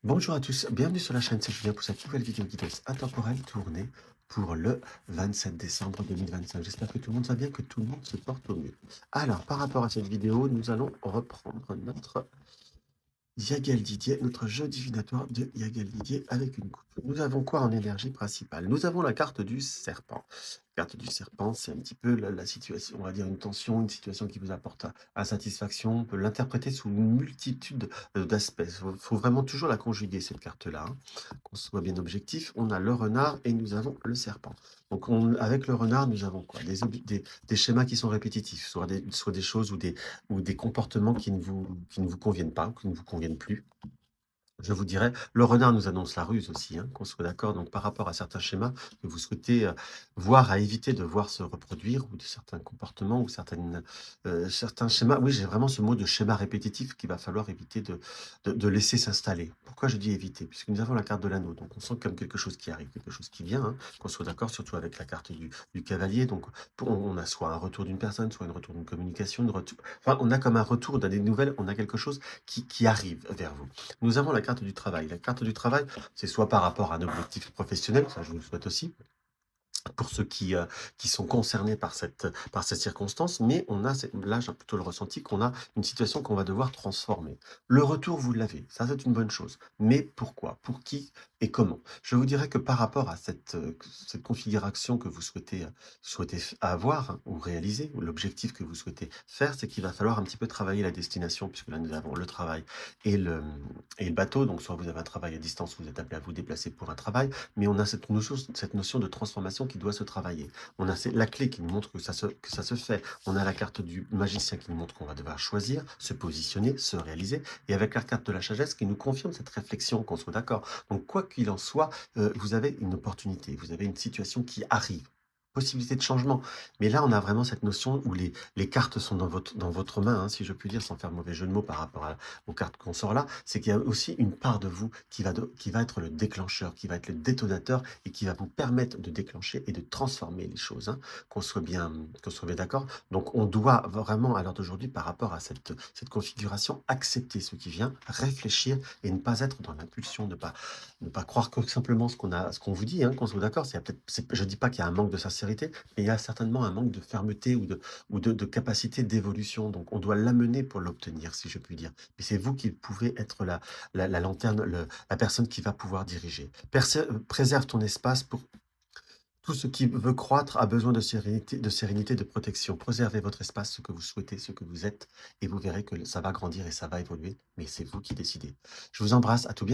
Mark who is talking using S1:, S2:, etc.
S1: Bonjour à tous, bienvenue sur la chaîne, c'est Julien pour cette nouvelle vidéo guideuse intemporelle tournée pour le 27 décembre 2025. J'espère que tout le monde va bien, que tout le monde se porte au mieux. Alors, par rapport à cette vidéo, nous allons reprendre notre Yagal Didier, notre jeu divinatoire de Yagal Didier avec une coupe. Nous avons quoi en énergie principale? Nous avons la carte du serpent. La carte du serpent, c'est un petit peu la situation, on va dire une tension, une situation qui vous apporte insatisfaction. On peut l'interpréter sous une multitude d'aspects. Il faut vraiment toujours la conjuguer, cette carte-là, hein. Qu'on soit bien objectif. On a le renard et nous avons le serpent. Donc, avec le renard, nous avons quoi? Des schémas qui sont répétitifs, soit des choses ou des comportements qui ne vous conviennent pas, qui ne vous conviennent plus. Je vous dirais, le renard nous annonce la ruse aussi, hein, qu'on soit d'accord. Donc, par rapport à certains schémas que vous souhaitez voir, à éviter de voir se reproduire, ou de certains comportements, ou certains schémas. Oui, j'ai vraiment ce mot de schéma répétitif qu'il va falloir éviter de laisser s'installer. Pourquoi je dis éviter? Puisque nous avons la carte de l'anneau. Donc, on sent comme quelque chose qui arrive, quelque chose qui vient, hein, qu'on soit d'accord, surtout avec la carte du cavalier. Donc, on a soit un retour d'une personne, soit un retour d'une communication, enfin, on a comme un retour, on a des nouvelles, on a quelque chose qui arrive vers vous. Nous avons la carte du travail. La carte du travail, c'est soit par rapport à un objectif professionnel, ça je vous le souhaite aussi, pour ceux qui sont concernés par cette circonstance, mais on a, là j'ai plutôt le ressenti qu'on a une situation qu'on va devoir transformer. Le retour, vous l'avez, ça c'est une bonne chose. Mais pourquoi? Pour qui et comment? Je vous dirais que par rapport à cette configuration que vous souhaitez avoir, hein, ou réaliser, ou l'objectif que vous souhaitez faire, c'est qu'il va falloir un petit peu travailler la destination, puisque là nous avons le travail et et le bateau. Donc soit vous avez un travail à distance, vous êtes appelé à vous déplacer pour un travail, mais on a cette notion de transformation qui doit se travailler. On a la clé qui nous montre que ça se fait. On a la carte du magicien qui nous montre qu'on va devoir choisir, se positionner, se réaliser. Et avec la carte de la sagesse qui nous confirme cette réflexion, qu'on soit d'accord. Donc, quoi qu'il en soit, vous avez une opportunité, vous avez une situation qui arrive. Possibilité de changement. Mais là, on a vraiment cette notion où les cartes sont dans votre main, hein, si je puis dire, sans faire mauvais jeu de mots par rapport aux cartes qu'on sort là. C'est qu'il y a aussi une part de vous qui va être le déclencheur, qui va être le détonateur et qui va vous permettre de déclencher et de transformer les choses, hein, qu'on soit bien d'accord. Donc, on doit vraiment, à l'heure d'aujourd'hui, par rapport à cette configuration, accepter ce qui vient, réfléchir et ne pas être dans l'impulsion, ne pas croire que simplement ce qu'on vous dit, hein, qu'on soit d'accord. Je dis pas qu'il y a un manque de sincérité, mais il y a certainement un manque de fermeté ou de capacité d'évolution. Donc, on doit l'amener pour l'obtenir, si je puis dire. Mais c'est vous qui pouvez être la lanterne, la personne qui va pouvoir diriger. Préserve ton espace pour tout ce qui veut croître a besoin de sérénité, de protection. Préservez votre espace, ce que vous souhaitez, ce que vous êtes, et vous verrez que ça va grandir et ça va évoluer, mais c'est vous qui décidez. Je vous embrasse, à tout bientôt.